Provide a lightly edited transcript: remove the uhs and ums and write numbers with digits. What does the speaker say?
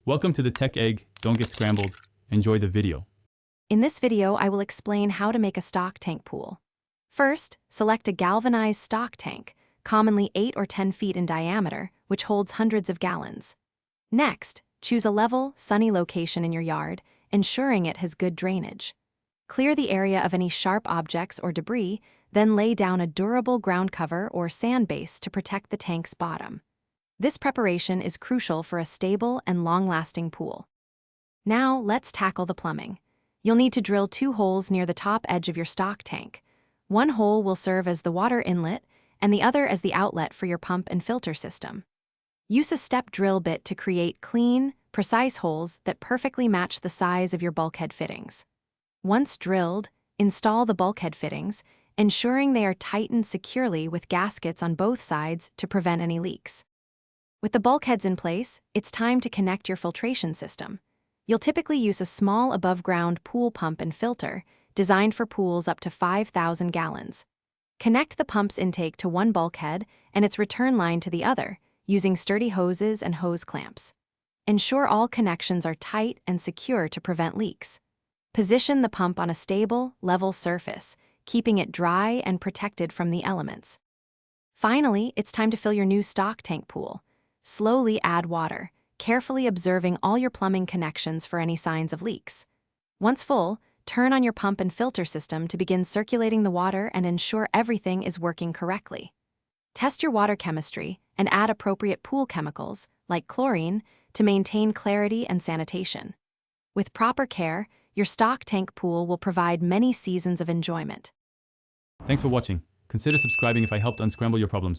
Welcome to the Tech Egg. Don't get scrambled. Enjoy the video. In this video, I will explain how to make a stock tank pool. First, select a galvanized stock tank, commonly 8 or 10 feet in diameter, which holds hundreds of gallons. Next, choose a level, sunny location in your yard, ensuring it has good drainage. Clear the area of any sharp objects or debris, then lay down a durable ground cover or sand base to protect the tank's bottom. This preparation is crucial for a stable and long-lasting pool. Now, let's tackle the plumbing. You'll need to drill 2 holes near the top edge of your stock tank. One hole will serve as the water inlet, and the other as the outlet for your pump and filter system. Use a step drill bit to create clean, precise holes that perfectly match the size of your bulkhead fittings. Once drilled, install the bulkhead fittings, ensuring they are tightened securely with gaskets on both sides to prevent any leaks. With the bulkheads in place, it's time to connect your filtration system. You'll typically use a small above-ground pool pump and filter, designed for pools up to 5,000 gallons. Connect the pump's intake to one bulkhead and its return line to the other, using sturdy hoses and hose clamps. Ensure all connections are tight and secure to prevent leaks. Position the pump on a stable, level surface, keeping it dry and protected from the elements. Finally, it's time to fill your new stock tank pool. Slowly add water, carefully observing all your plumbing connections for any signs of leaks. Once full, turn on your pump and filter system to begin circulating the water and ensure everything is working correctly. Test your water chemistry and add appropriate pool chemicals, like chlorine, to maintain clarity and sanitation. With proper care, your stock tank pool will provide many seasons of enjoyment. Thanks for watching. Consider subscribing if I helped unscramble your problems.